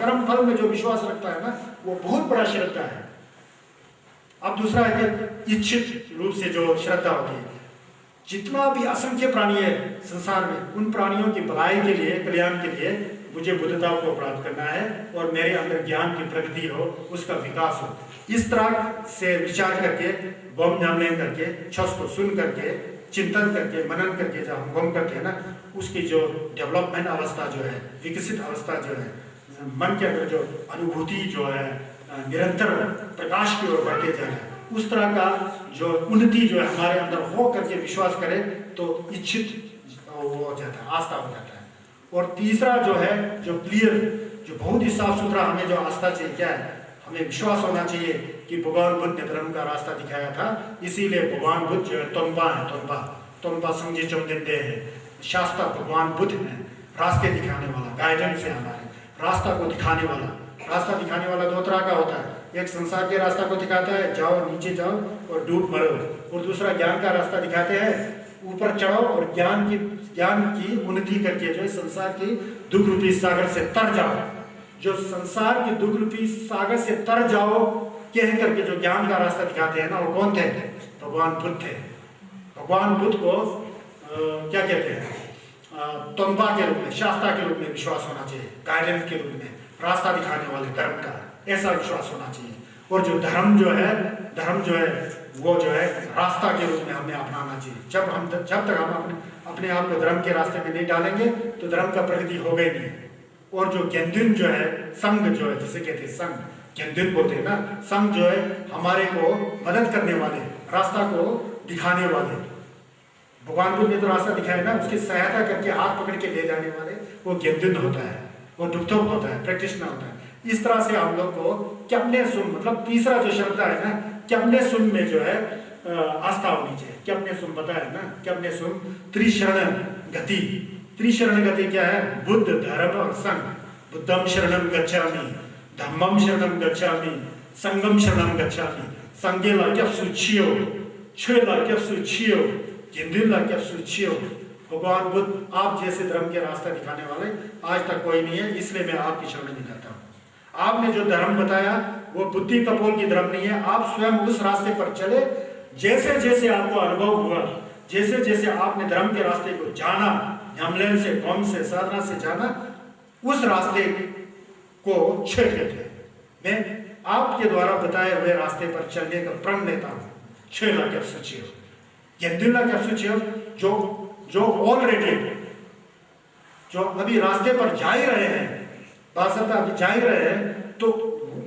कर्म फल में जो विश्वास रखता है ना, वो बहुत बड़ा श्रद्धा है। अब दूसरा है कि इच्छित रूप से जो श्रद्धा होती है, जितना भी असंख्य प्राणी है संसार में, उन प्राणियों की भलाई के लिए, कल्याण के लिए मुझे बुद्धता को प्राप्त करना है और मेरे अंदर ज्ञान की प्रगति हो, उसका विकास हो। इस तरह से विचार करके, बम जामने करके, छस को सुन करके, चिंतन करके, मनन करके जब हम गम करते हैं ना, उसकी जो डेवलपमेंट अवस्था जो है, विकसित अवस्था जो है, मन के अंदर जो अनुभूति जो है निरंतर प्रकाश की ओर बढ़ते जा रहा है, उस तरह का जो उन्नति जो है हमारे अंदर हो करके विश्वास करें तो इच्छित वो हो जाता है, आस्था हो जाता है। और तीसरा जो है, जो क्लियर, जो बहुत ही साफ सुथरा हमें जो आस्था चाहिए, क्या है, हमें विश्वास होना चाहिए कि भगवान बुद्ध ने धर्म का रास्ता दिखाया था, इसीलिए भगवान बुद्ध जो है तोम्पा है, तोम्पा संजय चौंदे है, शास्त्र भगवान बुद्ध है, रास्ते दिखाने वाला, गाइडेंस है हमारे, रास्ता को दिखाने वाला। रास्ता दिखाने वाला दो तरह का होता है, एक संसार के रास्ता को दिखाता है, जाओ नीचे जाओ और डूब मरो, और दूसरा ज्ञान का रास्ता दिखाते हैं, ऊपर चढ़ो और ज्ञान की उन्नति करके जो है संसार की दुख रूपी सागर से तर जाओ। जो संसार की दुख रूपी सागर से तर जाओ कह करके जो ज्ञान का रास्ता दिखाते हैं ना, वो कौन थे? भगवान बुद्ध थे। भगवान बुद्ध को क्या कहते हैं? तोम्पा के रूप में, शास्त्रा के रूप में विश्वास होना चाहिए, गाइडेंस के रूप में, रास्ता दिखाने वाले धर्म का ऐसा विश्वास होना चाहिए। और जो धर्म जो है वो जो है रास्ता के रूप में हमें अपनाना चाहिए। जब तक हम अपने आप को धर्म के रास्ते में नहीं डालेंगे तो धर्म का प्रगति होगा ही नहीं। और जो गेंदुन जो है, संघ जो है, जिसे कहते हैं संघ, गेंदुन बोलते हैं ना, संघ जो है हमारे को मदद करने वाले, रास्ता को दिखाने वाले। भगवान बुद्ध ने तो रास्ता दिखाया ना, उसकी सहायता करके हाथ पकड़ के ले जाने वाले वो गेंदुन होता है, वो दुक्तोप होता है, प्रैक्टिशनर होता है। इस तरह से हम लोग को क्यपने सुन, मतलब तीसरा जो श्रद्धा है ना, क्यपने सुन में जो है आस्था होनी चाहिए। क्यपने सुन पता है ना, क्यपने सुन त्रिशरण गति। त्रिशरण गति क्या है? बुद्ध, धर्म और संघ। बुद्धम शरणम गच्छामि, धम्मम शरणम गच्छामि, संघम शरणम गच्छामि। संगेला क्या सुचियो, छेला क्या सुचियो, गेंदिला क्या सुचियो। भगवान बुद्ध आप जैसे धर्म के रास्ता दिखाने वाले आज तक कोई नहीं है, इसलिए मैं आपकी शरण में जाता हूँ। आपने जो धर्म बताया वो बुद्धि कपोल की धर्म नहीं है। आप स्वयं उस रास्ते पर चले, जैसे जैसे आपको अनुभव हुआ, जैसे जैसे आपने धर्म के रास्ते को जाना, यमलेन से, गम से, साधना से जाना, उस रास्ते को छेड़ते थे। मैं आपके द्वारा बताए हुए रास्ते पर चलने का प्रण लेता हूँ। छेला क्या सोचियो, गेंदिला क्या सोचियो, जो ऑलरेडी जो अभी रास्ते पर जा ही रहे हैं, बासता अभी जा ही रहे हैं, तो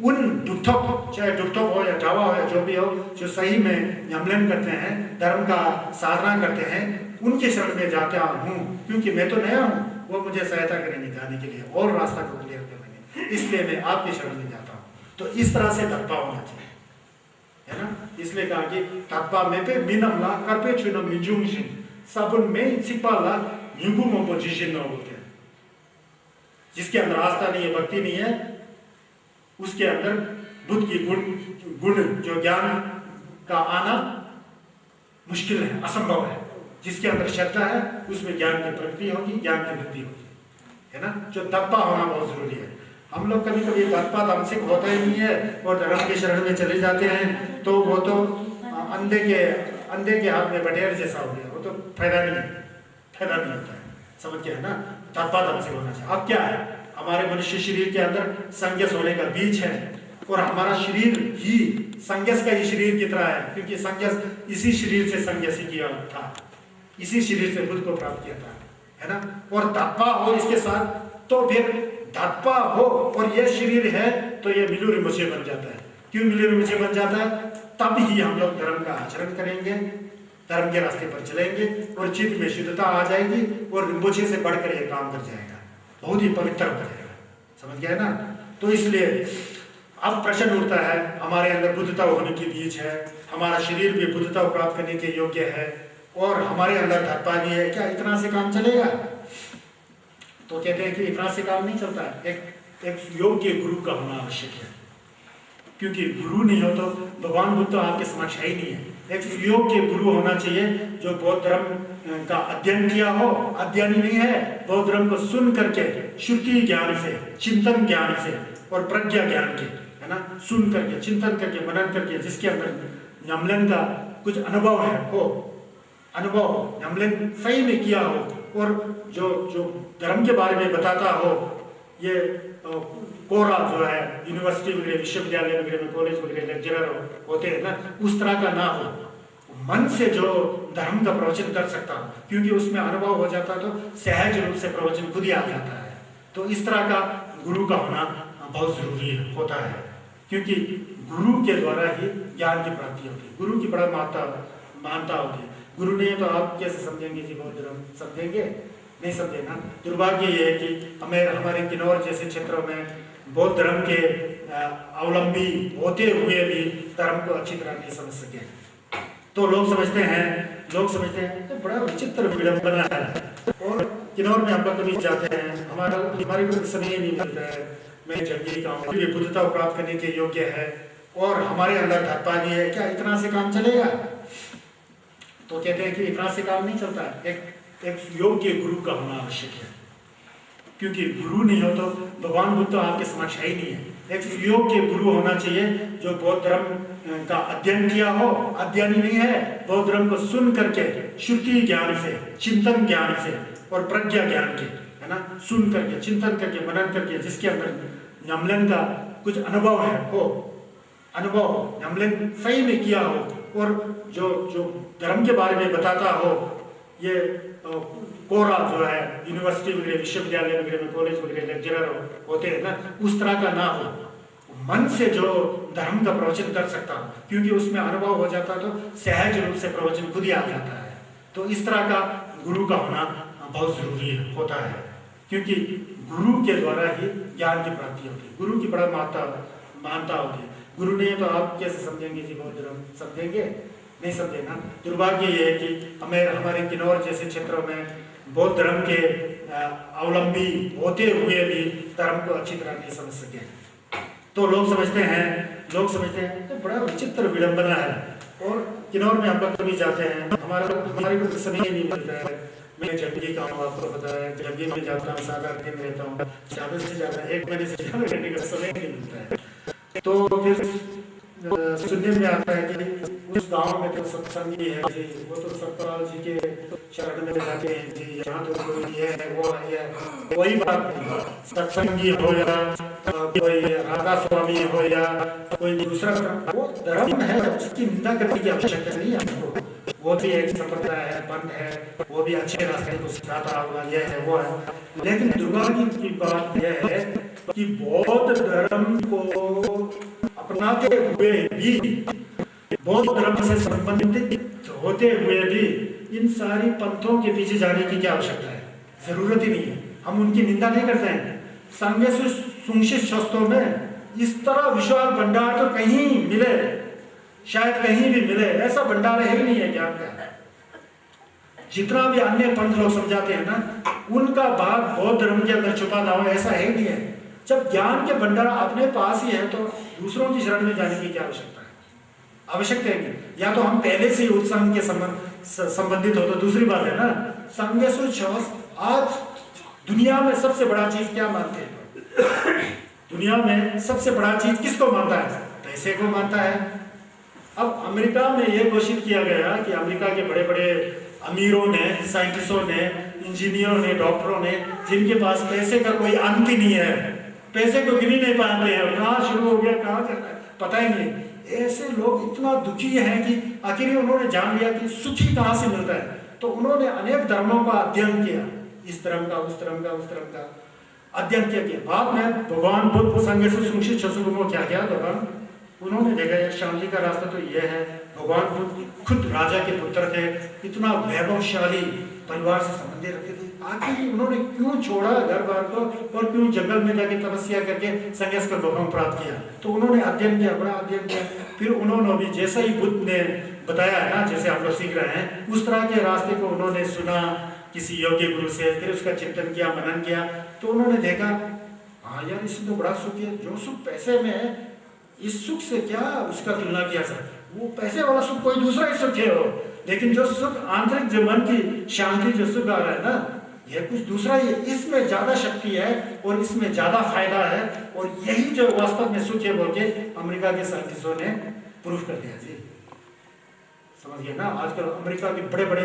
उन दुक्थप, चाहे दुक्थप हो या जावा हो या जो भी हो, जो सही में यमलन करते हैं, धर्म का साधना करते हैं, उनके शरण में जाता हूँ, क्योंकि मैं तो नया हूँ, वो मुझे सहायता करेंगे जाने के लिए और रास्ता को क्लियर करेंगे, इसलिए मैं आपके शरण में जाता हूँ। तो इस तरह से तत्पा होना चाहिए, है ना। इसलिए कहा कि तत्पा में पे मिनमला करपे चुना मिजुंगशिन सबुन में सिपाला युगु मोपोजिशन बोलते हैं। जिसके अंदर आस्था नहीं है, भक्ति नहीं है, उसके अंदर बुद्ध की गुण जो ज्ञान का आना मुश्किल है, असंभव है। जिसके अंदर श्रद्धा है उसमें ज्ञान की प्रगति होगी, ज्ञान की वृद्धि होगी, है ना। जो तत्पा होना बहुत जरूरी है। हम लोग कभी कभी तत्पा तामसिक होता ही नहीं है और धर्म के शरण में चले जाते हैं, तो वो तो अंधे के हाथ में बटेर जैसा हो गया, वो तो फायदा नहीं होता है, समझ गया है ना। तत्पा तामसिक होना चाहिए। अब क्या है, हमारे मनुष्य शरीर के अंदर संज्ञस होने का बीज है, और हमारा शरीर ही संज्ञस का ही शरीर की तरह है, क्योंकि संज्ञस इसी शरीर से संज्ञस ही किया था, इसी शरीर से बुद्ध को प्राप्त किया था, है ना। और तत्पा हो इसके साथ, तो फिर तत्पा हो और ये शरीर है तो ये मिलूर मुझे बन जाता है। क्यों मिलूर मुझे बन जाता है? तब ही हम लोग धर्म का आचरण करेंगे, धर्म के रास्ते पर चलेंगे और चित्त में शुद्धता आ जाएगी और रिम्बोचे से बढ़कर यह काम कर जाएगा, बहुत ही पवित्र हो जाएगा, समझ गया ना। तो इसलिए अब प्रश्न उठता है, हमारे अंदर बुद्धता होने की बीज है, हमारा शरीर भी बुद्धता को प्राप्त करने के योग्य है, और हमारे अंदर धत्पा भी है, क्या इतना से काम चलेगा? तो कहते हैं कि इतना से काम नहीं चलता है, एक योग्य गुरु का होना आवश्यक है, क्योंकि गुरु नहीं हो तो भगवान बुद्ध तो आपके समक्ष है ही नहीं है। एक सुयोग्य गुरु होना चाहिए जो बौद्ध धर्म का अध्ययन किया हो, अध्ययनी नहीं है, बौद्ध धर्म को सुन करके श्रुति ज्ञान से, चिंतन ज्ञान से और प्रज्ञा ज्ञान के, है ना, सुन करके, चिंतन करके, मनन करके, जिसके अंदर न्यामलेन का कुछ अनुभव है, हो अनुभव हो, न्यामलेन सही में किया हो, और जो जो धर्म के बारे में बताता हो, ये कोरा जो है यूनिवर्सिटी वगैरह, विश्वविद्यालय वगैरह में, कॉलेज वगैरह लेक्चरर होते हैं ना, उस तरह का ना हो, मन से जो धर्म का प्रवचन कर सकता हो, क्योंकि उसमें अनुभव हो जाता तो सहज रूप से प्रवचन खुद ही आ जाता है। तो इस तरह का गुरु का होना बहुत जरूरी होता है, क्योंकि गुरु के द्वारा ही ज्ञान की प्राप्ति होती है। गुरु की बड़ा मानता होती है। गुरु नहीं है तो आप कैसे समझेंगे जी बौद्ध धर्म? समझेंगे नहीं, समझे ना। दुर्भाग्य ये है कि हमारे किन्नौर जैसे क्षेत्रों में बौद्ध धर्म के अवलंबी होते हुए भी धर्म को अच्छी तरह नहीं समझ सके। तो लोग समझते हैं तो बड़ा विचित्र विडंबना है। और किन्नौर में हम लोग कभी जाते हैं, हमारे को समय नहीं मिलता है। मैं जंगली काम बुद्धता को प्राप्त करने के योग्य है और हमारे अंदर धत्पानी है, क्या इतना से काम चलेगा? तो कहते हैं कि इतना से काम नहीं चलता है। एक योग्य गुरु का होना आवश्यक है, क्योंकि गुरु नहीं हो तो भगवान बुद्ध तो आपके समक्ष है ही नहीं है। एक योग्य गुरु होना चाहिए जो बौद्ध धर्म का अध्ययन किया हो, अध्ययनी नहीं है, बौद्ध धर्म को सुन करके श्रुति ज्ञान से, चिंतन ज्ञान से और प्रज्ञा ज्ञान के, है ना, सुन करके, चिंतन करके, मनन करके, जिसके अंदर न्यामलेन का कुछ अनुभव है, हो अनुभव हो, न्यामलेन सही में किया हो, और जो जो धर्म के बारे में बताता हो, ये कोरा जो है यूनिवर्सिटी वगैरह, विश्वविद्यालय वगैरह में, कॉलेज वगैरह लेक्चरर होते हैं ना, उस तरह का ना हो, मन से जो धर्म का प्रवचन कर सकता हो, क्योंकि उसमें अनुभव हो जाता तो सहज रूप से प्रवचन खुद ही आ जाता है। तो इस तरह का गुरु का होना बहुत जरूरी होता है, क्योंकि गुरु के द्वारा ही ज्ञान की प्राप्ति होती है। गुरु की बड़ा मानता होती है। गुरु नहीं है तो आप कैसे समझेंगे जी बौद्ध धर्म? समझेंगे नहीं, समझे ना। दुर्भाग्य ये है कि हमारे किन्नौर जैसे क्षेत्रों में बौद्ध धर्म के अवलंबी होते हुए भी धर्म को अच्छी तरह नहीं समझ सके। तो लोग समझते हैं तो बड़ा विचित्र विडंबना है। और किन्नौर में हम लोग कभी जाते हैं, हमारे को समय नहीं मिलता है। मैं जंगली काम आपको पता है, जंगली में जाता हूँ, 7-8 दिन रहता हूँ, ज़्यादा से ज़्यादा 1 महीने से ज़्यादा रहने का समय नहीं मिलता है। तो फिर सुनने में आता है कि उस गांव में तो सत्संगी है जी, वो तो सतपाल जी के शरण में जाते हैं जी, यहाँ तो कोई है वो है, कोई बात नहीं। सत्संगी हो या कोई राधा स्वामी हो या कोई दूसरा, वो धर्म है, उसकी निंदा करने की आवश्यकता नहीं है हमको। वो भी एक संप्रदाय है, पंथ है, वो भी अच्छे रास्ते को सिखाता होगा, ये है वो है। लेकिन दुर्भाग्य की बात यह है कि बौद्ध धर्म को अपनाते हुए भी, बौद्ध धर्म से संबंधित होते हुए भी इन सारी पंथों के पीछे जाने की क्या आवश्यकता है? जरूरत ही नहीं है। हम उनकी निंदा नहीं करते हैं। सांगेसु सुंशित शास्त्रों में इस तरह विशाल भंडार तो कहीं मिले, शायद कहीं भी मिले, ऐसा भंडार है ही नहीं है ज्ञान का। जितना भी अन्य पंथ लोग समझाते हैं ना, उनका भाग बौद्ध धर्म के अंदर छुपा ना हो, ऐसा है ही नहीं है। जब ज्ञान के भंडार अपने पास ही है तो दूसरों की शरण में जाने की क्या आवश्यकता है? आवश्यकता है नहीं। या तो हम पहले से ही उत्संग के संबंधित हो तो दूसरी बात है ना। सांगेसु शास्त्र आज दुनिया में सबसे बड़ा चीज क्या मानते हैं? दुनिया में सबसे बड़ा चीज किसको मानता है? पैसे को मानता है। अब अमेरिका में यह घोषित किया गया कि अमेरिका के बड़े बड़े अमीरों ने, साइंटिस्टों ने, इंजीनियरों ने, डॉक्टरों ने, जिनके पास पैसे का कोई अंत ही नहीं है, पैसे को गिन ही नहीं पाते हैं, कहाँ शुरू हो गया कहाँ जाता है पता ही नहीं, ऐसे लोग इतना दुखी हैं कि आखिर उन्होंने जान लिया कि सुख ही कहाँ से मिलता है। तो उन्होंने अनेक धर्मों का अध्ययन किया, इस धर्म का, उस धर्म का, उस धर्म का अध्ययन किया। बाद में भगवान बुद्ध सांगेसु सुंशित शास्त्रों को क्या किया भगवान, उन्होंने देखा एक शांति का रास्ता तो यह है। भगवान बुद्ध खुद राजा के पुत्र थे, इतना वैभवशाली परिवार से संबंध रखते थे, आखिर उन्होंने क्यों छोड़ा घर बार को और क्यों जंगल में जाके तपस्या करके संन्यास का भगवान प्राप्त किया? तो उन्होंने अध्ययन किया, बड़ा अध्ययन किया। फिर उन्होंने भी जैसा ही बुद्ध ने बताया है ना, जैसे हम लोग सीख रहे हैं, उस तरह के रास्ते को उन्होंने सुना किसी योग्य गुरु से, फिर उसका चिंतन किया, मनन किया, तो उन्होंने देखा हाँ यार इसमें तो बड़ा सुख है। जो सुख पैसे में है, इस सुख से क्या उसका तुलना किया जाए। वो पैसे वाला सुख कोई दूसरा ही सुख है वो, लेकिन जो सुख आंतरिक, जो मन की शांति, जो सुख आ रहा है ना, ये कुछ दूसरा ही है। इसमें ज्यादा शक्ति है और इसमें ज्यादा फायदा है, और यही जो वास्तव में सुख है बोल के अमेरिका के साइंटिस्टों ने प्रूफ कर दिया जी। समझिए ना, आजकल अमेरिका के बड़े बड़े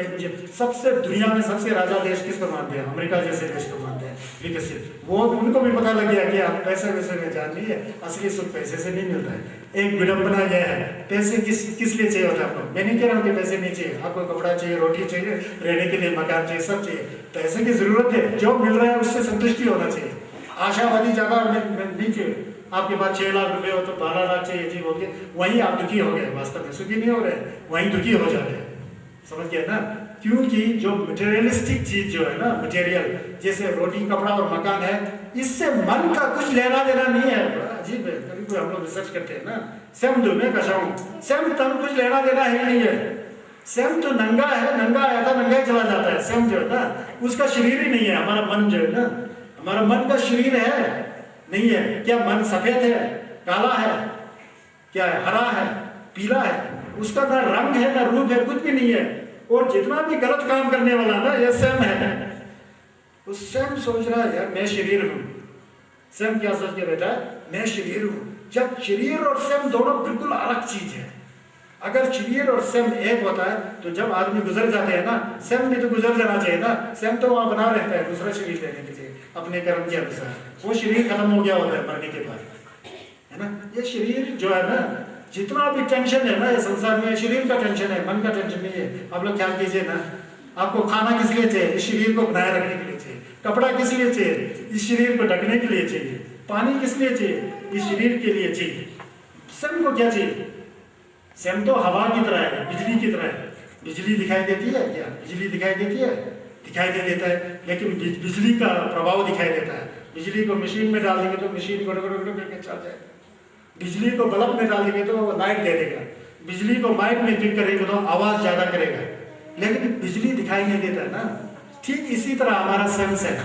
सबसे दुनिया में सबसे राजा देश किसको मानते हैं? अमेरिका जैसे देश को मानते हैं विकसित। वो उनको भी पता लग गया कि आप पैसे वैसे में जान लीजिए, असली सुख पैसे से नहीं मिलता है। एक विडंबना यह है, पैसे किस लिए चाहिए होता है आपको? मैं नहीं कह रहा हूँ कि पैसे नहीं चाहिए, आपको कपड़ा चाहिए, रोटी चाहिए, रहने के लिए मकान चाहिए, सब चाहिए। पैसे की जरूरत है, जो मिल रहा है उससे संतुष्टि होना चाहिए। आशावादी ज्यादा नहीं चाहिए। आपके पास 6 लाख रुपए हो तो 12 लाख चाहिए जी बोल के वहीं आप दुखी हो गए, वास्तव में सुखी नहीं हो रहे, वहीं दुखी हो जा रहे हैं। समझ गए ना? क्योंकि जो मटेरियलिस्टिक चीज जो है ना, मटेरियल जैसे रोटी, कपड़ा और मकान है, इससे मन का कुछ लेना देना नहीं है। बड़ा अजीब है, कभी कोई हम लोग रिसर्च करते हैं ना, सेम दो मैं कशाऊं, सेम तब कुछ लेना देना है नहीं है। सेम तो नंगा है, नंगा आया था नंगा ही चला जाता है। सेम जो है ना, उसका शरीर ही नहीं है। हमारा मन जो है ना, हमारा मन का शरीर है नहीं है। क्या मन सफेद है, काला है, क्या है, हरा है, पीला है? उसका ना रंग है ना रूप है, कुछ भी नहीं है। और जितना भी गलत काम करने वाला ना, ये सेम है। वो सेम सोच रहा है यार मैं शरीर हूं। सेम क्या सोच के बैठा है? मैं शरीर हूं। जब शरीर और सेम दोनों बिल्कुल अलग चीज है। अगर शरीर और सेम एक होता है तो जब आदमी गुजर जाते हैं ना, सेम भी तो गुजर जाना चाहिए ना। सेम तो वहां बना रहता है दूसरा शरीर लेने के लिए अपने कर्म के अनुसार। वो शरीर खत्म हो गया होता है मरने के बाद, है ना। ये शरीर जो है ना, जितना भी टेंशन है ना ये संसार में, शरीर का टेंशन है, मन का टेंशन नहीं है। आप लोग ख्याल कीजिए ना, आपको खाना किस लिए चाहिए? इस शरीर को बनाए रखने के लिए चाहिए। कपड़ा किस लिए चाहिए? इस शरीर को ढकने के लिए चाहिए। पानी किस लिए चाहिए? इस शरीर के लिए चाहिए। सेम को क्या चाहिए? सेम तो हवा की तरह है, बिजली की तरह है। बिजली दिखाई देती है क्या? बिजली दिखाई देती है, दिखाई दे देता है, लेकिन बिजली का प्रभाव दिखाई देता है। बिजली को मशीन में डाल देंगे तो मशीन गुड़ करके चल जाएगा। बिजली को बल्ब में डाल देंगे तो लाइट दे देगा। बिजली को माइक में क्लिक करेंगे तो आवाज ज्यादा करेगा, लेकिन बिजली दिखाई नहीं देता है ना। ठीक इसी तरह हमारा सेंस है,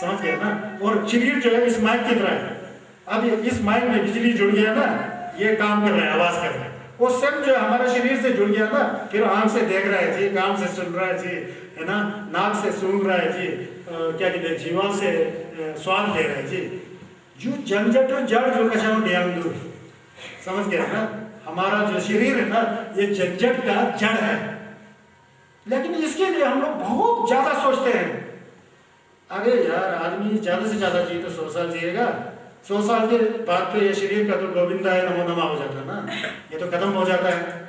समझ गए ना। और शरीर जो है इस माइक की तरह है। अब इस माइक में बिजली जुड़ गया ना, ये काम कर रहा है, आवाज कर रहा है। वो सेम जो है हमारे शरीर से जुड़ गया ना, फिर आंख से देख रहा है जी, कान से सुन रहा है जी, है ना, नाक से सूंघ रहा है जी, क्या कहते हैं, जीवा से स्वाद ले रहा है जी। जो झंझट जड़ जो कशाऊ ध्यान दो, समझ गया ना। हमारा जो शरीर है ना, ये झंझट का जड़ है, लेकिन इसके लिए हम लोग बहुत ज्यादा सोचते हैं। अरे यार आदमी ज्यादा से ज्यादा जिए तो 100 साल जिएगा। 100 साल के बाद तो ये शरीर का तो गोविंदा है नमो नमः हो जाता है ना, ये तो खत्म हो जाता है।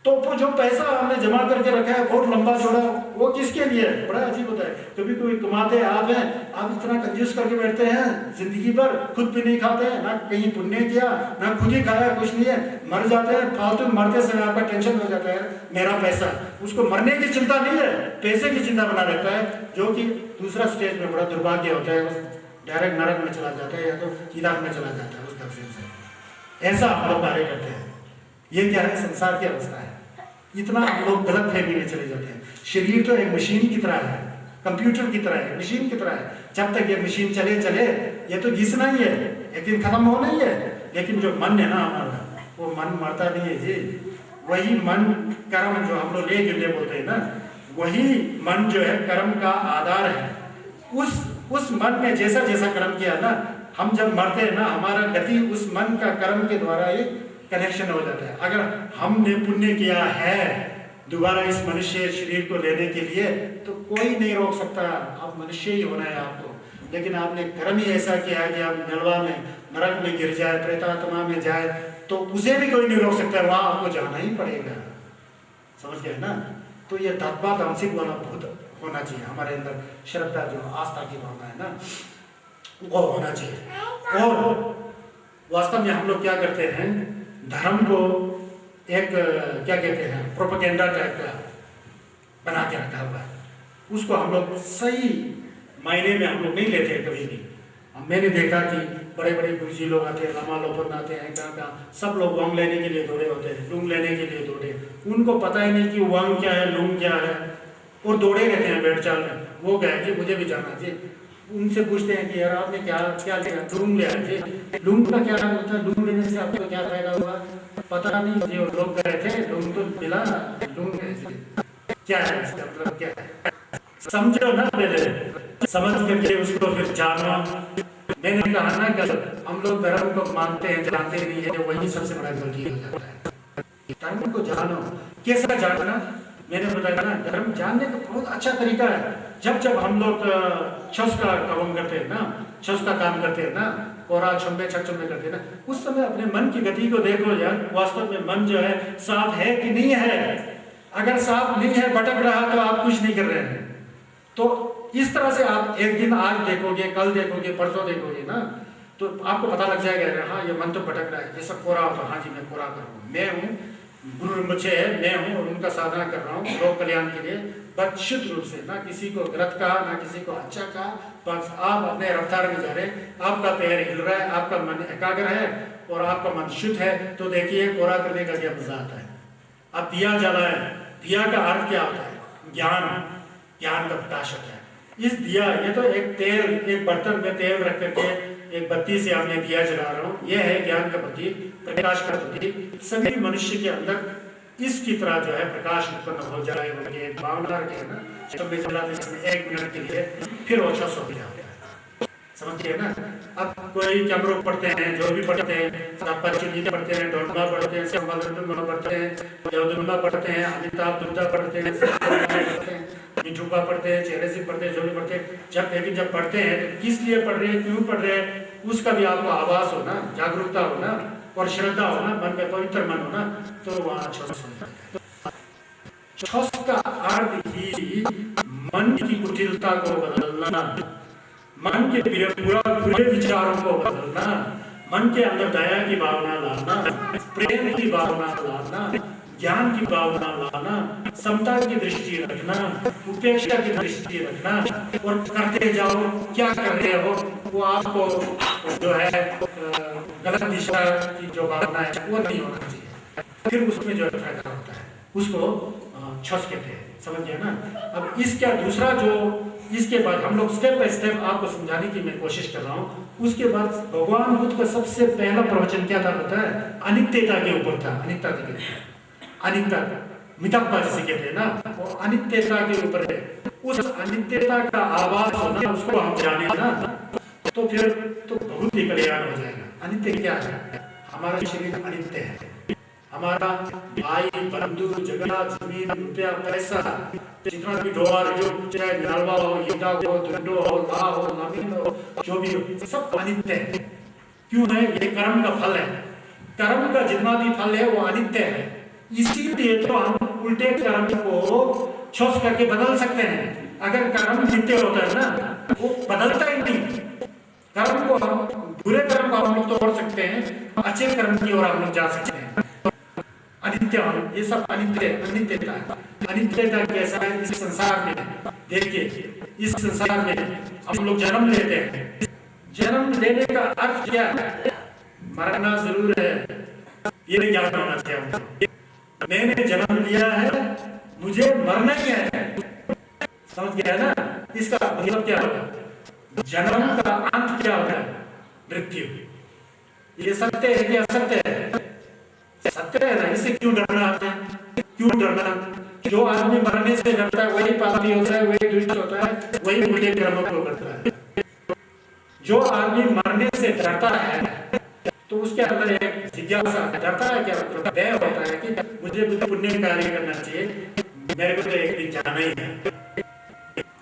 तो जो पैसा हमने जमा करके रखा है बहुत लंबा चौड़ा, वो किसके लिए है? बड़ा अजीब होता है। कभी कोई कमाते आप हैं, आप इतना कंजूस करके बैठते हैं जिंदगी भर, खुद भी नहीं खाते हैं, ना कहीं पुण्य किया, ना खुद ही खाया, कुछ नहीं है, मर जाते हैं फालतू। मरते समय आपका टेंशन हो जाता है मेरा पैसा, उसको मरने की चिंता नहीं है, पैसे की चिंता बना रहता है, जो कि दूसरा स्टेज में बड़ा दुर्भाग्य होता है। डायरेक्ट नरक में चला जाता है या तो चिराग में चला जाता है उस दर्शन से। ऐसा हम लोग कार्य करते हैं। ये क्या है? संसार की अवस्था है। इतना हम लोग गलत फहमी में चले जाते हैं। शरीर तो एक मशीन की तरह है, कंप्यूटर की तरह है, मशीन की तरह है। जब तक ये मशीन चले चले, ये तो घिसना ही है, एक दिन खत्म होना ही है। लेकिन जो मन है ना हमारा, वो मन मरता नहीं है जी। वही मन कर्म जो हम लोग ले गिरने बोलते हैं ना, वही मन जो है कर्म का आधार है। उस मन में जैसा जैसा कर्म किया ना, हम जब मरते हैं ना, हमारा गति उस मन का कर्म के द्वारा ही कनेक्शन हो जाता है। अगर हमने पुण्य किया है दोबारा इस मनुष्य शरीर को लेने के लिए, तो कोई नहीं रोक सकता, आप मनुष्य ही होना है आपको। लेकिन आपने कर्म ही ऐसा किया है कि आप नलवा में, नरक में गिर जाए, प्रेतात्मा में जाए, तो उसे भी कोई नहीं रोक सकता, वहां आपको जाना ही पड़ेगा। समझ गए ना। तो ये तत्वा तामसिक वाला बहुत होना चाहिए हमारे अंदर। श्रद्धा जो आस्था की भावना है ना, वो होना चाहिए। और वास्तव में हम लोग क्या करते हैं, धर्म को एक क्या कहते हैं, प्रोपेगेंडा टाइप का बना के रखा हुआ है। उसको हम लोग सही मायने में हम लोग नहीं लेते कभी भी। मैंने देखा कि बड़े बड़े गुरुजी लोग आते हैं, लामा लोपन आते हैं, कहाँ सब लोग वांग लेने के लिए दौड़े होते हैं, लूंग लेने के लिए दौड़े। उनको पता ही नहीं कि वांग क्या है, लूंग क्या है, और दौड़े रहते हैं बैठ चाल में। वो गए जी मुझे भी जाना जी, उनसे पूछते हैं कि यार आपने क्या क्या लिया, लूंग लिया जी, लूंग का क्या होता है, लूंग लेने से आपको क्या फायदा हुआ, पता नहीं, जो लोग कह रहे थे लूंग तो मिला, लूंग क्या है इसका मतलब क्या है, समझो ना, पहले समझ करके उसको फिर जानो। मैंने कहा ना कि हम लोग धर्म को मानते हैं जानते नहीं है, वही सबसे बड़ा गलती हो जाता है। धर्म को जानो, कैसा जानना, मैंने बताया ना, धर्म जानने का बहुत अच्छा तरीका है। जब हम लोग छस का काम करते हैं ना, छस का काम करते हैं ना, कोरा छम्बे छक छम्बे करते हैं ना, उस समय अपने मन की गति को देखो यार, वास्तव में मन जो है साफ है कि नहीं है। अगर साफ नहीं है, भटक रहा, तो आप कुछ नहीं कर रहे हैं। तो इस तरह से आप एक दिन आज देखोगे, कल देखोगे, परसों देखोगे ना, तो आपको पता लग जाएगा, हाँ ये मन तो भटक रहा है, जैसा कोरा हो तो हाँ जी मैं कोरा कर रहा हूँ, मैं हूँ, गुरु मुझे है, मैं हूँ और उनका साधना कर रहा हूँ लोक कल्याण के लिए, बस शुद्ध रूप से, ना किसी को गलत कहा, ना किसी को अच्छा कहा, बस आप अपने रफ्तार में जा रहे हैं, आपका पैर हिल रहा है, आपका मन एकाग्र है और आपका मन शुद्ध है, तो देखिए कोरा करने का क्या मजा आता है। अब दिया जला है, दिया का अर्थ क्या होता है, ज्ञान, ज्ञान का प्रकाश होता है। इस दिया, ये तो एक तेल, एक बर्तन में तेल रख करके एक बत्ती से हमने दिया जला रहा हूँ, यह है ज्ञान का प्रतीक, प्रकाश का प्रतीक। सभी मनुष्य के अंदर इसकी तरह जो है प्रकाश उत्पन्न हो जाए, उनकी एक भावना रखे ना, जब भी जलाते समय 1 मिनट के लिए, फिर वो 600 हो गया, समझिए ना। अब कोई कैमरों पढ़ते हैं, जो भी पढ़ते हैं, पढ़ते हैं, ढोलमा पढ़ते हैं, संबल पढ़ते हैं, देवदुल्ला पढ़ते हैं, अमिताभ दुद्धा पढ़ते हैं, मिठूका पढ़ते हैं, चेहरे से पढ़ते हैं, जो भी पढ़ते हैं, लेकिन जब पढ़ते हैं तो किस लिए पढ़ रहे हैं, क्यों पढ़ रहे हैं, उसका भी आपको आभास हो ना, जागरूकता हो ना, और श्रद्धा हो ना, मन में पवित्र मन हो ना, तो वहाँ छस का अर्थ ही मन की कुटिलता को बदलना, मन के बुरे विचारों को बदलना, मन के अंदर दया की भावना लाना, प्रेम की भावना लाना, ज्ञान की भावना लाना, समता की दृष्टि रखना, उपेक्षा की दृष्टि रखना, और करते जाओ, क्या कर रहे हो वो आपको जो है गलत दिशा की जो भावना है वो नहीं होना चाहिए, फिर उसमें जो फायदा होता है, उसको छस कहते हैं, समझ गया ना। अब इसका दूसरा जो, इसके बाद हम लोग स्टेप बाय स्टेप आपको समझाने की मैं कोशिश कर रहा हूँ। उसके बाद भगवान बुद्ध का सबसे पहला प्रवचन क्या था पता है, अनित्यता के ऊपर था, अनित्यता के, अनित्यता, मिथप्पा जिसे कहते हैं ना, वो अनित्यता के ऊपर है। उस अनित्यता का आवाज हो ना, उसको हम जाने ना, तो फिर तो बहुत ही कल्याण हो जाएगा। अनित्य क्या है, हमारा शरीर अनित्य है, हमारा भाई बंधु जगह जमीन रुपया पैसा जितना भी ढोर जो चाहे नलवा हो, ईटा हो, धुंडो हो, ला हो, नमीन हो, जो भी हो, सब अनित्य है। क्यों है, ये कर्म का फल है, कर्म का जितना भी फल है वो अनित्य है। इसीलिए तो हम उल्टे कर्म को छस करके बदल सकते हैं। अगर कर्म नित्य होता है ना, वो बदलता ही नहीं। कर्म को हम, बुरे कर्म को हम लोग तोड़ सकते हैं, अच्छे कर्म की ओर हम लोग जा सकते हैं। अनित्य, ये सब अनित्य, अनित्यता, अनित्यता कैसा है इस संसार में। देखिए इस संसार में हम लोग जन्म लेते हैं, जन्म लेने का अर्थ क्या है, मरना जरूर है, ये ज्ञान होना चाहिए। मैंने जन्म लिया है, मुझे मरना ही है, समझ गया ना। इसका मतलब क्या होगा, जन्म का अंत क्या होता है, मृत्यु। ये सत्य है कि असत्य है, सत्य है ना, इससे क्यों डरना है, क्यों डरना। जो आदमी मरने से डरता है वही पापी होता है, वही दुष्ट होता है, वही उल्टे कर्मों को करता है। जो आदमी मरने से डरता है तो उसके अंदर एक जिज्ञासा, डरता है क्या, भय होता है कि मुझे पुण्य कार्य करना चाहिए, मेरे को तो एक दिन जाना ही है।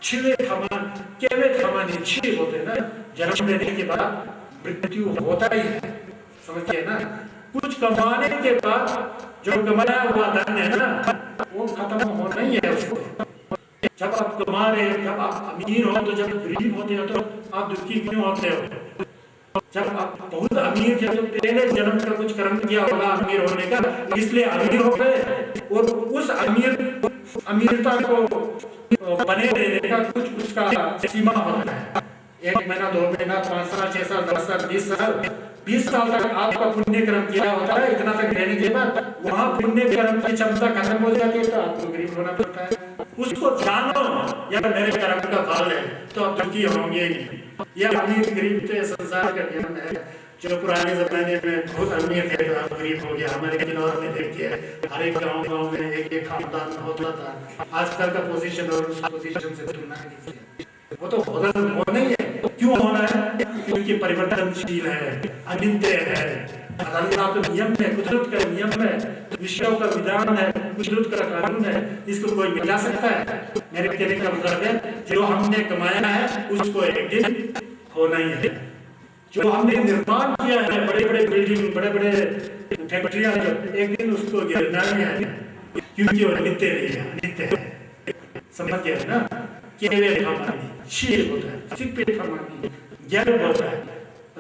छिले थमान, केवे थमानी छिले होते हैं ना, जन्म लेने के बाद मृत्यु होता ही है, समझते हैं ना। कुछ कमाने के बाद जो कमाया हुआ धन है ना, वो खत्म होना ही है उसको। जब आप कमा रहे हैं, जब आप अमीर हो, तो जब गरीब होते हो तो आप दुखी क्यों होते हो। जब आप बहुत अमीर थे तो पहले जन्म का कुछ कर्म किया होगा अमीर होने का, इसलिए अमीर हो गए, और उस अमीरता को बने रहने का कुछ उसका सीमा होता है। 1 महीना, 2 महीना, 5 साल, 6 साल, 10 साल, 20 साल तक आपका पुण्य कर्म किया होता है। इतना तक रहने के बाद वहां पुण्य कर्म की क्षमता खत्म हो जाती है तो आपको गरीब होना पड़ता है। उसको जानो या मेरे कर्म का फल है तो आप दुखी होंगे नहीं। यह अमीर गरीब के संसार का नियम है। जो पुराने जमाने में बहुत अमीर थे तो आप गरीब हो गया। हमारे किन्नौर में देखिए हर एक गांव में एक एक खानदान होता था। आजकल का पोजीशन और उस पोजीशन से तुलना कीजिए, वो तो होना ही है। क्यों होना है? क्योंकि परिवर्तनशील है, अनित्य है, अल्लाह का नियम है, कुदरत का नियम है, विश्व का विधान है, कुदरत का कानून है। इसको कोई मिटा सकता है? मेरे कहने का मतलब है जो हमने कमाया है उसको एक दिन होना ही है। जो हमने निर्माण किया है, बड़े बड़े बिल्डिंग, बड़े बड़े फैक्ट्रियां, एक दिन उसको गिरना ही है, क्योंकि वो नित्य नहीं है, अनित्य है। समझ गए ना? केवल हमारी शील होता है, सिर्फ हमारी ज्ञान होता है।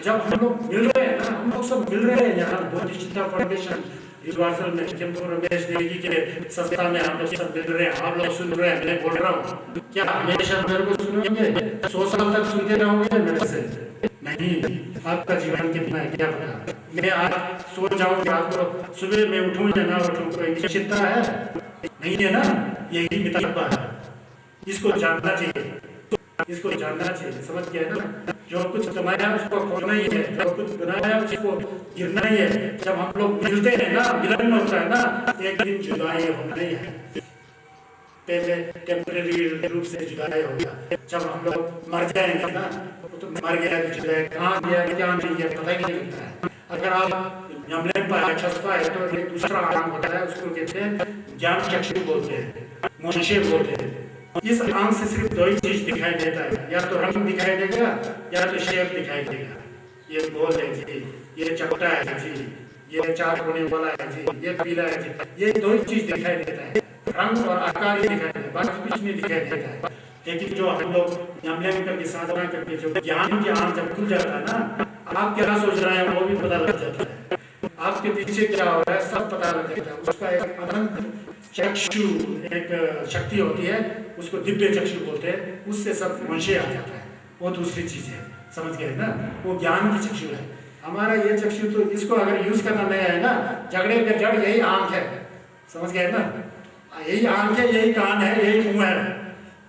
जब हम लोग मिल रहे हैं ना, हम लोग सब मिल रहे हैं यहाँ बोधिचित्ता फाउंडेशन यूनिवर्सल में केम्पो रमेश देवी के संस्था में हम लोग सब मिल रहे हैं। आप लोग सुन रहे हैं, मैं बोल रहा हूँ, क्या हमेशा मेरे को सुनेंगे? 100 साल तक सुनते रहोगे मेरे से? नहीं। आपका जीवन कितना है क्या पता? मैं आज सो जाऊँ, रात को सुबह में उठूँ या ना उठूँ, कोई निश्चितता है? नहीं है ना? यही मितब्बा है। इसको जानना चाहिए, इसको जानना चाहिए। समझ गया ना? जो कुछ कमाया उसको खोना ही है, जो कुछ बनाया उसको गिरना ही है। जब हम लोग मिलते हैं ना, मिलन होता है ना, एक दिन जुदाई होना ही है। पहले टेम्परेरी रूप से जुदाई होगा, जब हम लोग मर जाएंगे ना, तो मर गया कि जुदाई कहाँ गया क्या नहीं गया पता ही नहीं लगता है। अगर आप यमलेन पर चस्पा है तो एक दूसरा आराम होता है, उसको कहते हैं ज्ञान चक्षु बोलते हैं, मोनिशे बोलते हैं। इस आंख से सिर्फ दो ही चीज दिखाई देता है, या तो रंग दिखाई देगा या तो शेप दिखाई देगा। ये गोल है जी, ये चपटा है जी, ये 4 कोने वाला है जी, ये पीला है जी, ये दो ही चीज दिखाई देता है, रंग और आकार ही दिखाई देता है, बाकी कुछ नहीं दिखाई देता है। लेकिन जो हम लोग यमलेन करके साधना करके जो ज्ञान की आंख जब खुल जाता है ना, आप क्या सोच रहे हैं वो भी पता लग जाता है, आपके पीछे क्या हो रहा है सब पता लग जाता है। उसका एक अनंत चक्षु एक शक्ति होती है, उसको दिव्य चक्षु बोलते हैं, उससे सब वंशे आ जाता है, वो दूसरी चीज है। समझ गए ना? वो ज्ञान की चक्षु है। हमारा ये चक्षु तो इसको अगर यूज करना नहीं है ना, झगड़े का जड़ यही आंख है। समझ गए ना? यही आंख है, यही कान है, यही मुंह है,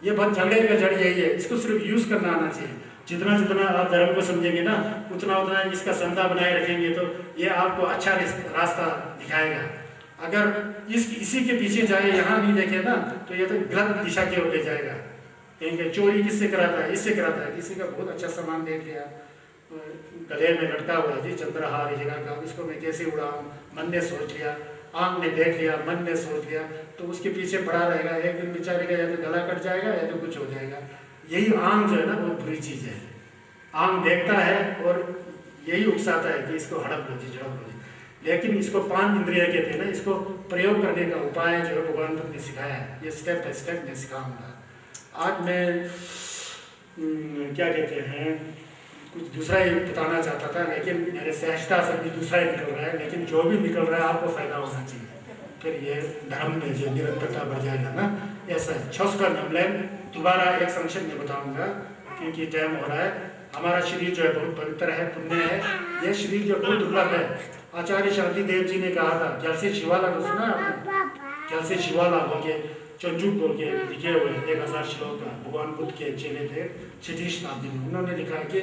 ये बहुत झगड़े का जड़ यही है। इसको सिर्फ यूज करना आना चाहिए। जितना जितना आप धर्म को समझेंगे ना, उतना उतना इसका संधा बनाए रखेंगे तो ये आपको अच्छा रास्ता दिखाएगा। अगर इसी के पीछे जाए, यहाँ नहीं देखे ना, तो ये तो गलत दिशा की ओर ले जाएगा। कहेंगे चोरी किससे कराता है? इससे कराता है। किसी का बहुत अच्छा सामान देख लिया, गले में लटका हुआ जी चंद्रहार हीरा का, इसको मैं कैसे उड़ाऊं, मन ने सोच लिया, आंख ने देख लिया, मन ने सोच लिया, तो उसके पीछे पड़ा रहेगा। एक दिन बेचारे का या तो गला कट जाएगा या तो कुछ हो जाएगा। यही आंख जो है ना, बहुत बुरी चीज है। आंख देखता है और यही उकसाता है कि इसको हड़प लो जी, झड़प लो जी। लेकिन इसको 5 इंद्रिय कहते हैं ना, इसको प्रयोग करने का उपाय जो है भगवान ने सिखाया है। ये स्टेप बाय स्टेप मैं सिखाऊंगा। आज मैं क्या कहते हैं, कुछ दूसरा ही बताना चाहता था, लेकिन मेरे सहजता से भी दूसरा ही निकल रहा है। लेकिन जो भी निकल रहा है आपको फायदा होना चाहिए, फिर ये धर्म में जो निरंतरता बढ़ जाएगा ना, ऐसा है। छस का नमलैन दोबारा एक संक्षेप में बताऊंगा क्योंकि टाइम हो रहा है। हमारा शरीर जो है बहुत पवित्र है, पुण्य है। यह शरीर जो बहुत दुर्लभ है। आचार्य शांति देव जी ने कहा था, जल से शिवाला को सुना आपने? जल से शिवाला बोल के चंजू बोल के लिखे हुए 1000 श्लोक भगवान बुद्ध के चेले थे 6वीं शताब्दी में। उन्होंने लिखा है कि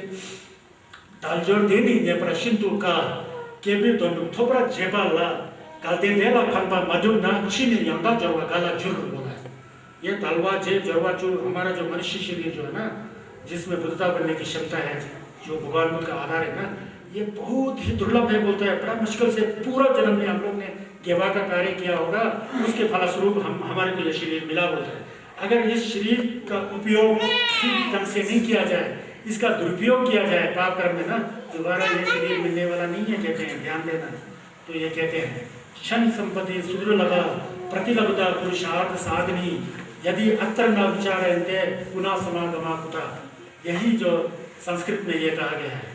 तालजोर देनी ने प्रश्न का के भी तो थोड़ा जेबाला कालते देला फनपा मधु ना छिन यंगा जरवा गाला जुग बोला है। ये तलवा जे जरवा जो हमारा जो मनुष्य शरीर जो है ना, जिसमें बुद्धता बनने की क्षमता है, जो भगवान बुद्ध का आधार है ना, ये बहुत ही दुर्लभ है। बोलता है बड़ा मुश्किल से पूरा जन्म में हम लोग ने सेवा का कार्य किया होगा, उसके फलस्वरूप हमारे को ये शरीर मिला बोलता है। अगर इस शरीर का उपयोग ठीक ढंग से नहीं किया जाए, इसका दुरुपयोग किया जाए पाप कर्म में ना, दोबारा ये शरीर मिलने वाला नहीं है। कहते हैं ध्यान देना। तो ये कहते हैं क्षण संपत्ति सुदुर्लभ प्रतिलभता पुरुषार्थ साधनी यदि अत्र न विचारयन्ते पुनः समागमा कुता। यही जो संस्कृत में ये कहा गया है,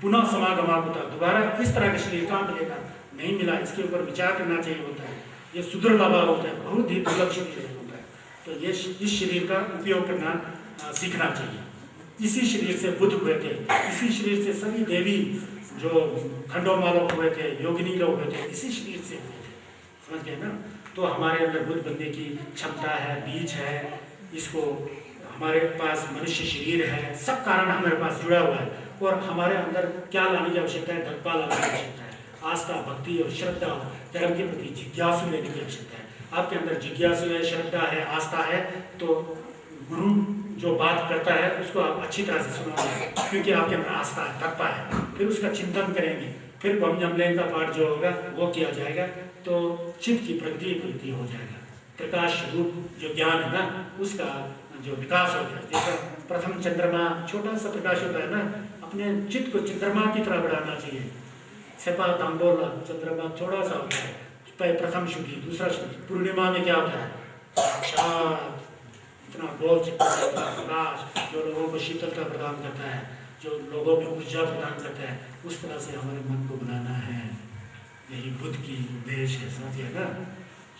पुनः समागमा कुता, दोबारा इस तरह का शरीर कहाँ मिलेगा? नहीं मिला। इसके ऊपर विचार करना चाहिए होता है। ये सुदुर्लभ होता है, बहुत ही दुर्लभ शरीर होता है। तो ये इस शरीर का उपयोग करना सीखना चाहिए। इसी शरीर से बुद्ध हुए थे, इसी शरीर से सभी देवी जो खंडोमा लोग हुए थे, योगिनी लोग हुए थे, इसी शरीर से हुए थे। समझ गए ना? तो हमारे अंदर बुद्ध बनने की क्षमता है, बीज है, इसको हमारे पास मनुष्य शरीर है, सब कारण हमारे पास जुड़ा हुआ है। और हमारे अंदर क्या लाने की आवश्यकता है? धप्पा लाने की आवश्यकता है, आस्था, भक्ति और श्रद्धा, धर्म के प्रति जिज्ञासु लेने की आवश्यकता है। आपके अंदर जिज्ञासु है, श्रद्धा है, आस्था है, तो गुरु जो बात करता है उसको आप अच्छी तरह से सुनोगे, क्योंकि आपके अंदर आस्था है, धप्पा है। फिर उसका चिंतन करेंगे, फिर बम जमलेन का पाठ जो होगा वो किया जाएगा, तो चित्त की प्रगति हो जाएगा। प्रकाश रूप जो ज्ञान है ना, उसका जो विकास हो गया। जैसे प्रथम चंद्रमा, छोटा सा प्रकाश होता है ना, अपने चित्त को चंद्रमा की तरह बढ़ाना चाहिए। सेपा तांबोला चंद्रमा थोड़ा सा होता है, प्रथम शुद्धि, दूसरा शुद्धि। पूर्णिमा में क्या होता है? साक्षात इतना गोल प्रकाश जो लोगों को शीतलता प्रदान करता है, जो लोगों में ऊर्जा प्रदान करता है, उस तरह से हमारे मन को बनाना है। यही बुद्ध की उद्देश्य है, समझिए ना।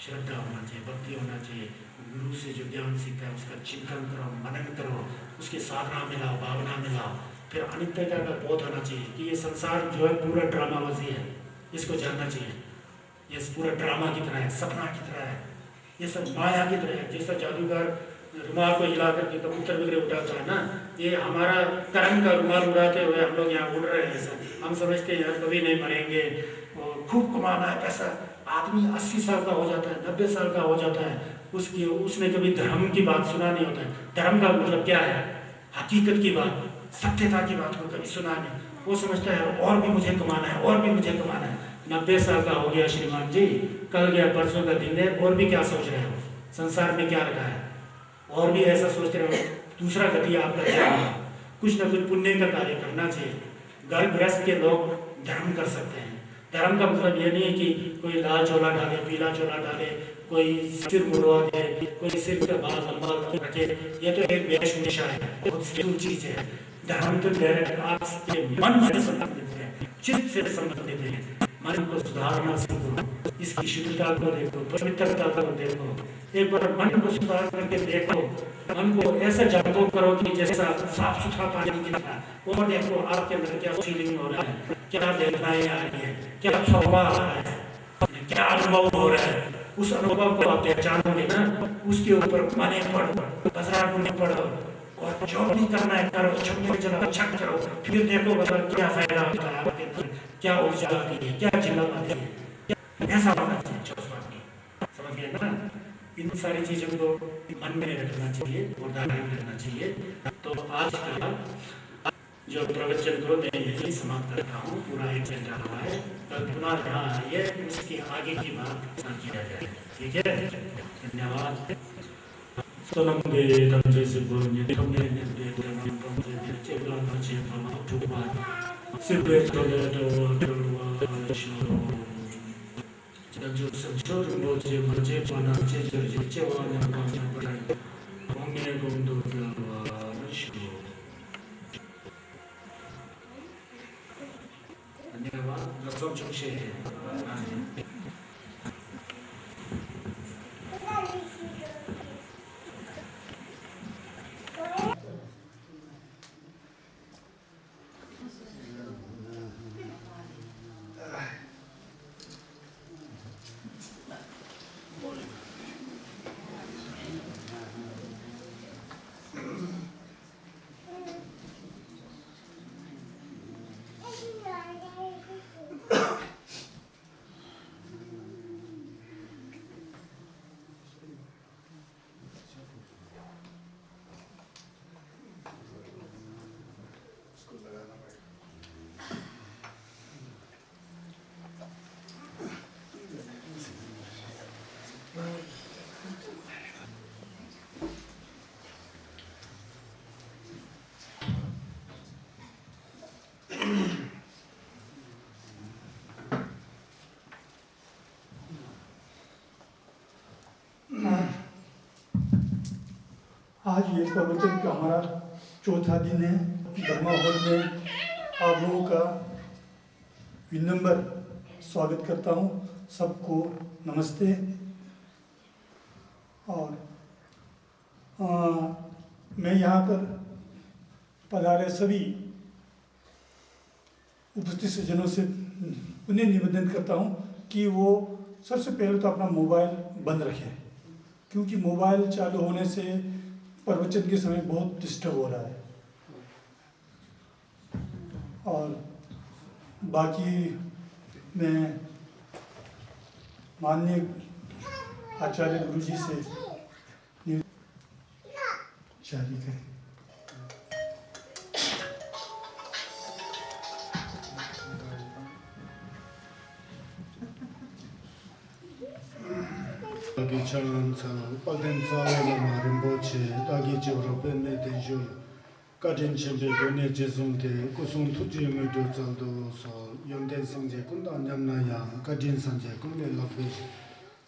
श्रद्धा होना चाहिए, भक्ति होना चाहिए, गुरु से जो ज्ञान सीखता है उसका चिंतन करो, मनन करो, उसकी साधना मिलाओ, भावना मिलाओ। फिर अनित्यता का बोध होना चाहिए कि ये संसार जो है पूरा ड्रामाबाजी है, इसको जानना चाहिए। ये पूरा ड्रामा की तरह है, सपना की तरह है, ये सब माया की तरह है। जैसा जादूगर रुमाल को हिला करके कबूतर वगैरह उठाता है ना, ये हमारा कर्म का रुमाल उड़ाते हुए हम लोग यहाँ उड़ रहे हैं। सब हम समझते हैं यार कभी नहीं मरेंगे, और खूब कमाना है पैसा। आदमी 80 साल का हो जाता है, 90 साल का हो जाता है, उसने कभी धर्म की बात सुना नहीं होता है। धर्म का मतलब क्या है? हकीकत की बात, सत्यता की बात को कभी सुना नहीं। वो समझता है और भी मुझे कमाना है, और भी मुझे कमाना है। 90 साल का हो गया श्रीमान जी, कल गया परसों का दिन है, और भी क्या सोच रहे हो? संसार में क्या रखा है? और भी ऐसा सोचते रहो, दूसरा गति आपका क्या होगा? कुछ न कुछ पुण्य का कार्य करना चाहिए। घर गृहस्थ के लोग धर्म कर सकते हैं। धर्म का मतलब ये नहीं है कि कोई लाल चोला डाले, पीला चोला डाले, कोई सिर मुड़वा दे, कोई सिर का बाल लंबा रखे। ये तो एक वेशभूषा है, बहुत स्थूल चीज है। धर्म तो डायरेक्ट आपके मन से संबंधित है, चित्त से संबंधित है। मन को सुधारना सीखो, इसकी शुद्धता को देखो, पवित्रता को देखो। एक बार मन को सुधार करके देखो, मन को ऐसा जागरूक करो कि जैसा साफ सुथरा पानी की तरह। और देखो आपके अंदर क्या फीलिंग हो रहा है, क्या वेदनाएं आ रही है, क्या स्वभाव आ रहा है, क्या अनुभव हो रहा है। उस अनुभव को आप पहचानोगे ना, उसके ऊपर माने पढ़ो, बजरा गुने पढ़ो, और जो भी करना है करो, छुपने चलो, अच्छा करो। फिर देखो मतलब क्या फायदा होता है आपके अंदर, क्या ऊर्जा आती है, क्या चिल्लान आती है। ऐसा होना चाहिए, समझ गए ना। इन सारी चीजों को मन में रखना चाहिए और धारण करना चाहिए। तो आज का जो प्रवचन को मैं यही समाप्त करता हूँ। पूरा 1 घंटा हुआ है, कल पुनः यहाँ आइए, उसकी आगे की बात किया जाए। ठीक है, धन्यवाद। सोनम वेदम जैसे बोलने तुमने जो संचोर बोझे मजे पाना चे जर्जे वाला पाना पड़े होंगे गुंडो नशो। धन्यवाद। रसों चुके हैं। आज ये प्रवचन का हमारा चौथा दिन है। धर्मा हॉल में आप लोगों का विनम्र स्वागत करता हूँ। सबको नमस्ते। और मैं यहाँ पर पधारे सभी उपस्थित सज्जनों से उन्हें निवेदन करता हूँ कि वो सबसे पहले तो अपना मोबाइल बंद रखें, क्योंकि मोबाइल चालू होने से प्रवचन के समय बहुत डिस्टर्ब हो रहा है। और बाकी मैं माननीय आचार्य गुरु जी से जारी करें। Dagi chan sa palden sa la ma rimboche dagi jewro ben ne de jo kadin chembe go ne jezum de kusum tu je me do chal do so yongden sangje kun da nyam na ya kadin sangje kun ne la pe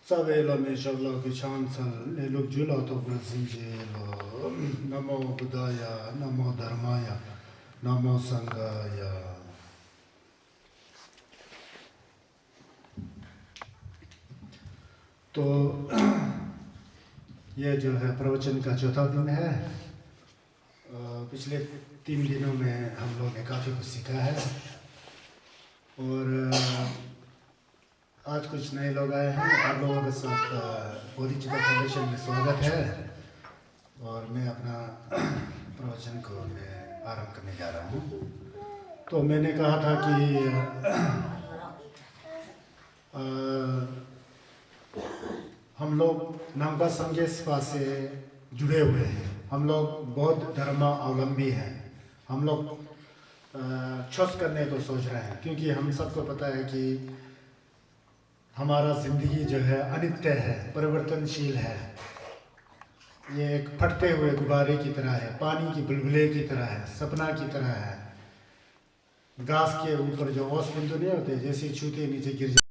sa ve la me sha la gi chan sa ne lok ju la to ba sim je lo namo buddhaya namo dharmaya namo sanghaya। तो ये जो है प्रवचन का चौथा दिन है। पिछले 3 दिनों में हम लोग ने काफ़ी कुछ सीखा है और आज कुछ नए लोग आए हैं। आप लोगों के साथ बोधिचित्ता फाउंडेशन में स्वागत है और मैं अपना प्रवचन को मैं आरंभ करने जा रहा हूँ। तो मैंने कहा था कि हम लोग नामपा संघ सभा से जुड़े हुए हैं। हम लोग बौद्ध धर्मावलंबी हैं। हम लोग छोस करने को सोच रहे हैं, क्योंकि हम सबको पता है कि हमारा ज़िंदगी जो है अनित्य है, परिवर्तनशील है। ये एक फटते हुए गुब्बारे की तरह है, पानी की बुलबुले की तरह है, सपना की तरह है। घास के ऊपर जो ओस बिंदु नहीं होते, जैसे छूते नीचे गिर